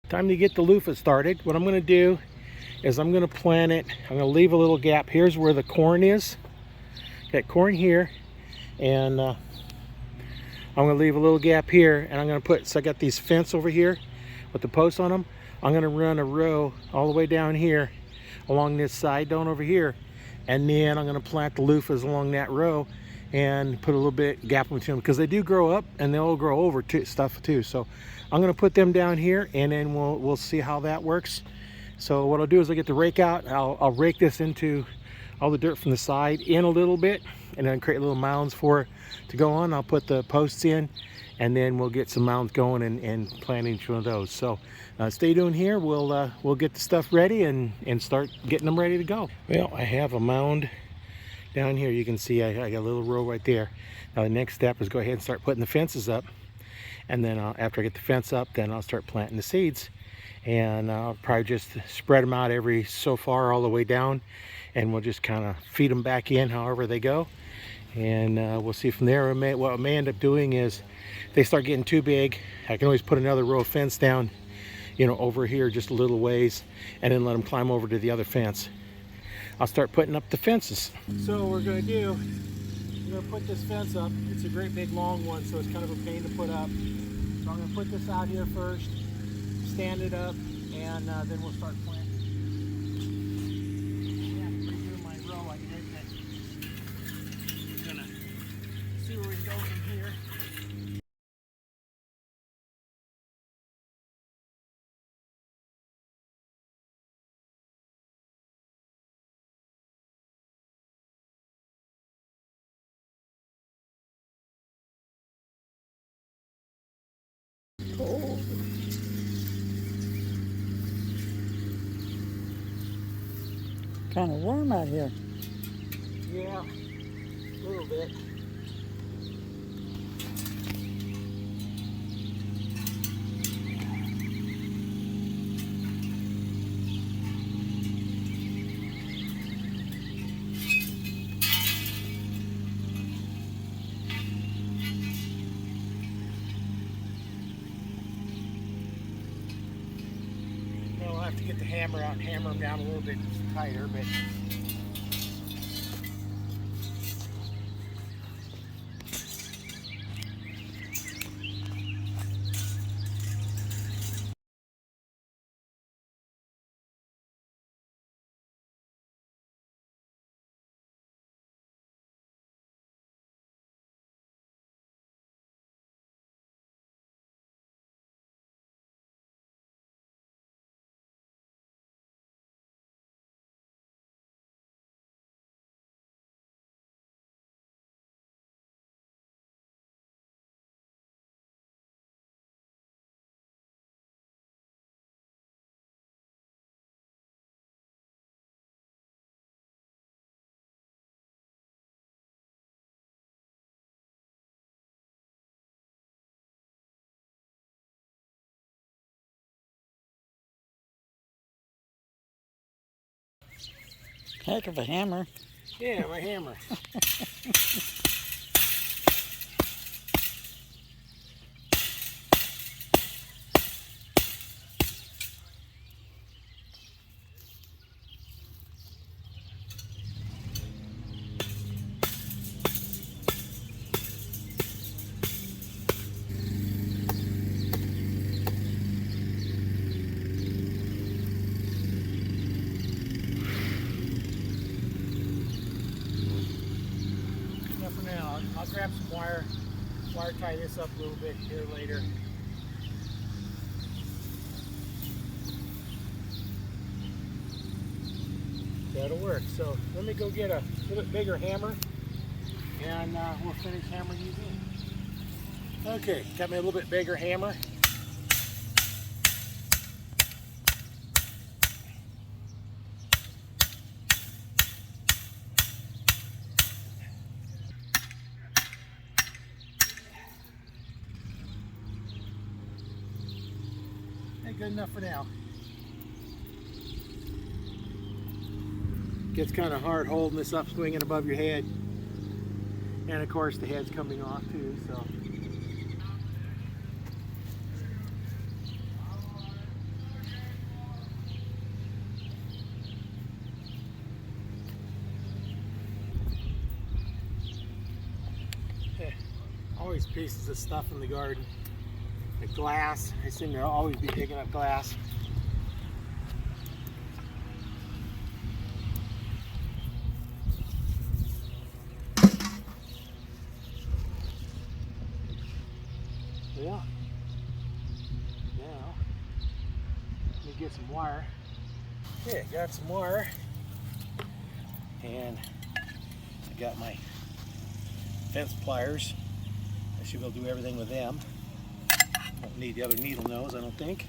Time to get the loofah started. What I'm going to do is I'm going to plant it. I'm going to leave a little gap. Here's where the corn is. Got corn here, and I'm going to leave a little gap here, and I'm going to put, so I got these fence over here with the posts on them. I'm going to run a row all the way down here along this side down over here, and then I'm going to plant the loofahs along that row and put a little bit gap in between them, because they do grow up and they'll grow over stuff too. So I'm going to put them down here, and then we'll see how that works. So what I'll do is I'll get the rake out. I'll rake this into all the dirt from the side in a little bit, and then create little mounds for it to go on. I'll put the posts in, and then we'll get some mounds going and planting each one of those. So stay tuned here. We'll get the stuff ready and start getting them ready to go. Well, I have a mound down here. You can see I got a little row right there. Now the next step is go ahead and start putting the fences up, and then after I get the fence up, then I'll start planting the seeds, and I'll probably just spread them out every so far all the way down, and we'll just kind of feed them back in however they go, and we'll see from there. What I may end up doing is, if they start getting too big, I can always put another row of fence down, you know, over here just a little ways, and then let them climb over to the other fence. I'll start putting up the fences. So what we're going to do, we're going to put this fence up. It's a great big long one, so it's kind of a pain to put up. So I'm going to put this out here first, stand it up, and then we'll start planting. Yeah, redo my row. I did that. I'm going to see where we go from here. Cold. Kind of warm out here. Yeah, a little bit. I'll have to get the hammer out and hammer them down a little bit tighter, but Heck of a hammer. yeah, my hammer. For now, I'll grab some wire tie this up a little bit here later. That'll work. So let me go get a little bit bigger hammer, and we'll finish hammering these in. Okay, got me a little bit bigger hammer. Good enough for now. Gets kind of hard holding this up, swinging above your head, and of course the head's coming off too. So Always pieces of stuff in the garden. Like glass. I seem to always be picking up glass. Yeah. Now, let me get some wire. Okay, got some wire. And I got my fence pliers. I should be able to do everything with them. Won't need the other needle nose, I don't think.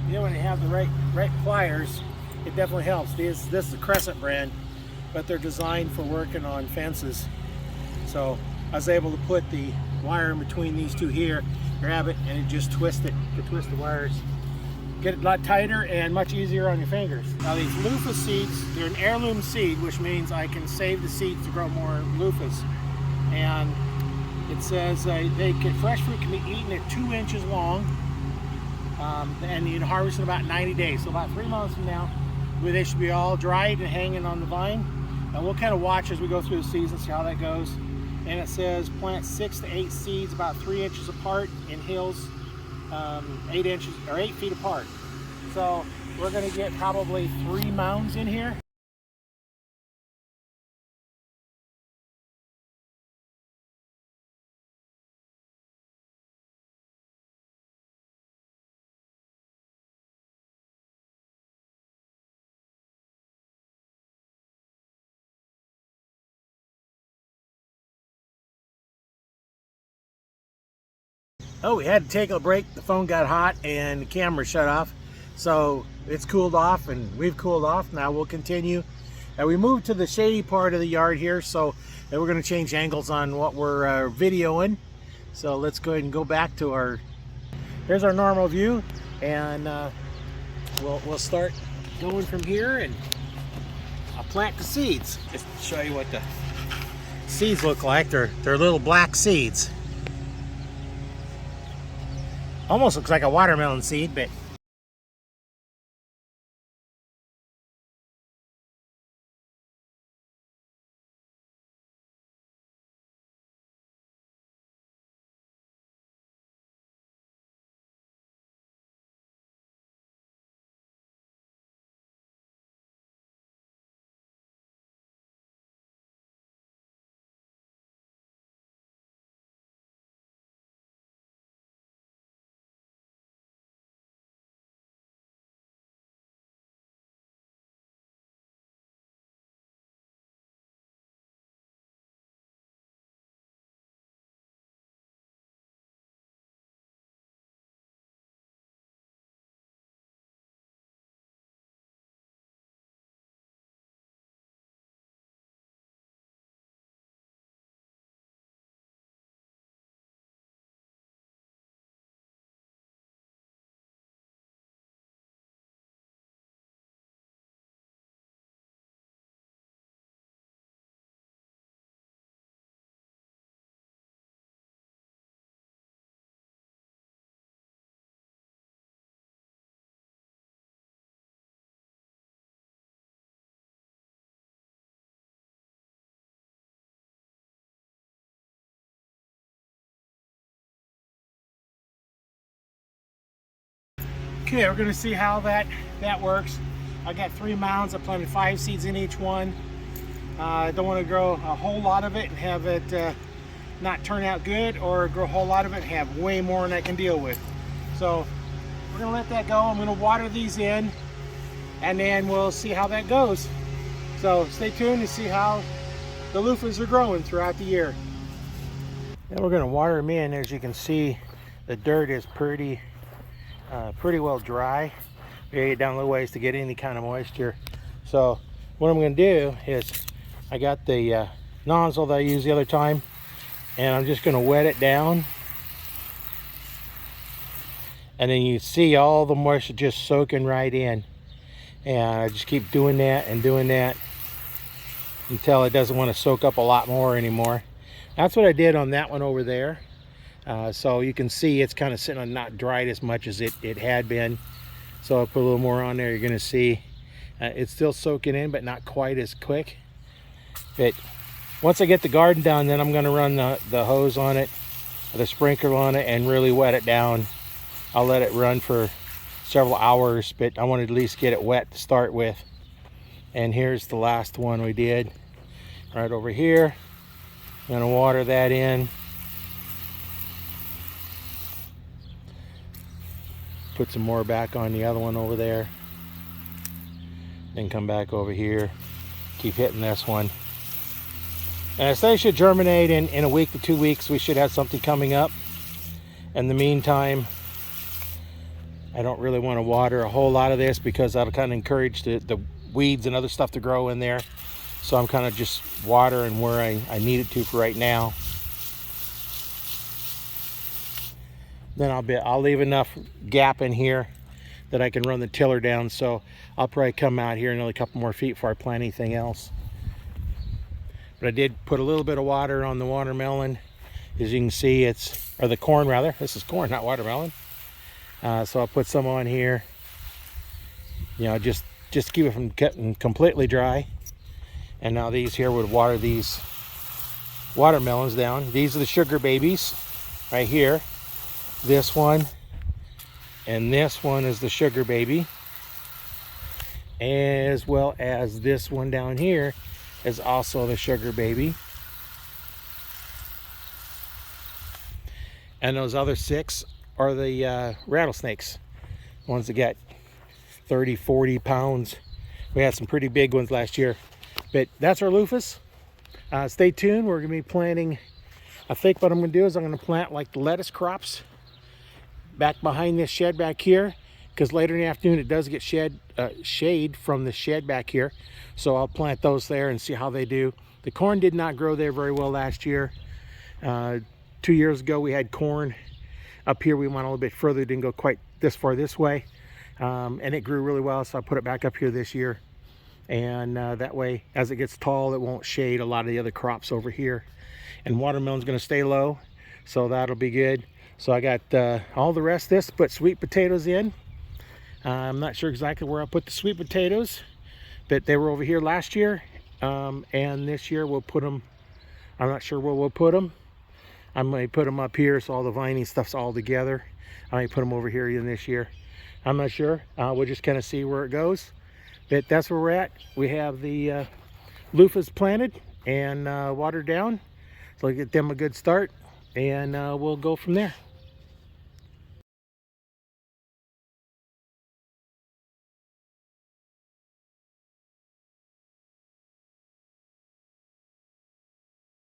You know, when you have the right pliers, it definitely helps. This is a Crescent brand, but they're designed for working on fences. So I was able to put the wire in between these two here, grab it, and it just twist it. You can twist the wires. Get it a lot tighter and much easier on your fingers. Now these loofah seeds, they're an heirloom seed, which means I can save the seeds to grow more loofahs. And it says fresh fruit can be eaten at 2 inches long. And you can harvest in about 90 days. So about 3 months from now, they should be all dried and hanging on the vine. And we'll kind of watch as we go through the season, see how that goes. And it says plant 6 to 8 seeds about 3 inches apart in hills, 8 inches or 8 feet apart. So we're going to get probably 3 mounds in here. Oh, we had to take a break. The phone got hot and the camera shut off. So it's cooled off and we've cooled off. Now we'll continue. And we moved to the shady part of the yard here. So we're going to change angles on what we're videoing. So let's go ahead and go back to here's our normal view. And we'll start going from here and I'll plant the seeds. Just to show you what the seeds look like. They're little black seeds. Almost looks like a watermelon seed, but Okay, we're gonna see how that works. I got 3 mounds. I planted 5 seeds in each one. I don't want to grow a whole lot of it and have it not turn out good, or grow a whole lot of it and have way more than I can deal with. So we're gonna let that go. I'm gonna water these in, and then we'll see how that goes. So stay tuned to see how the loofahs are growing throughout the year. Then we're gonna water them in. As you can see, the dirt is pretty well dry. We gotta get down a little ways to get any kind of moisture. So what I'm gonna do is, I got the nozzle that I used the other time, and I'm just gonna wet it down. And then you see all the moisture just soaking right in. And I just keep doing that and doing that until it doesn't want to soak up a lot more anymore. That's what I did on that one over there. So you can see it's kind of sitting on, not dried as much as it had been. So I'll put a little more on there. You're gonna see it's still soaking in, but not quite as quick. But once I get the garden done, then I'm gonna run the hose on it, the sprinkler on it, and really wet it down. I'll let it run for several hours, but I want to at least get it wet to start with. And here's the last one we did right over here. I'm gonna water that in. Put some more back on the other one over there. Then come back over here. Keep hitting this one. And I say it should germinate in a week to 2 weeks. We should have something coming up. In the meantime, I don't really want to water a whole lot of this because that'll kind of encourage the weeds and other stuff to grow in there. So I'm kind of just watering where I need it to for right now. Then I'll leave enough gap in here that I can run the tiller down. So I'll probably come out here another couple more feet before I plant anything else. But I did put a little bit of water on the watermelon. As you can see, or the corn rather. This is corn, not watermelon. So I'll put some on here. You know, just keep it from getting completely dry. And now these here would water these watermelons down. These are the sugar babies right here. This one and this one is the sugar baby, as well as this one down here is also the sugar baby. And those other 6 are the rattlesnakes, ones that got 30-40 pounds. We had some pretty big ones last year. But that's our loofahs. Stay tuned. We're gonna be planting, I think what I'm gonna do is I'm gonna plant like the lettuce crops back behind this shed back here, because later in the afternoon it does get shade from the shed back here. So I'll plant those there and see how they do. The corn did not grow there very well last year. 2 years ago we had corn up here. We went a little bit further, didn't go quite this far this way, and it grew really well. So I put it back up here this year, and that way as it gets tall it won't shade a lot of the other crops over here. And watermelon's going to stay low, so that'll be good. So I got all the rest of this to put sweet potatoes in. I'm not sure exactly where I'll put the sweet potatoes, but they were over here last year, and this year we'll put them, I'm not sure where we'll put them. I might put them up here so all the vining stuff's all together. I might put them over here in this year. I'm not sure. We'll just kind of see where it goes. But that's where we're at. We have the loofahs planted and watered down. So I'll get them a good start, and we'll go from there.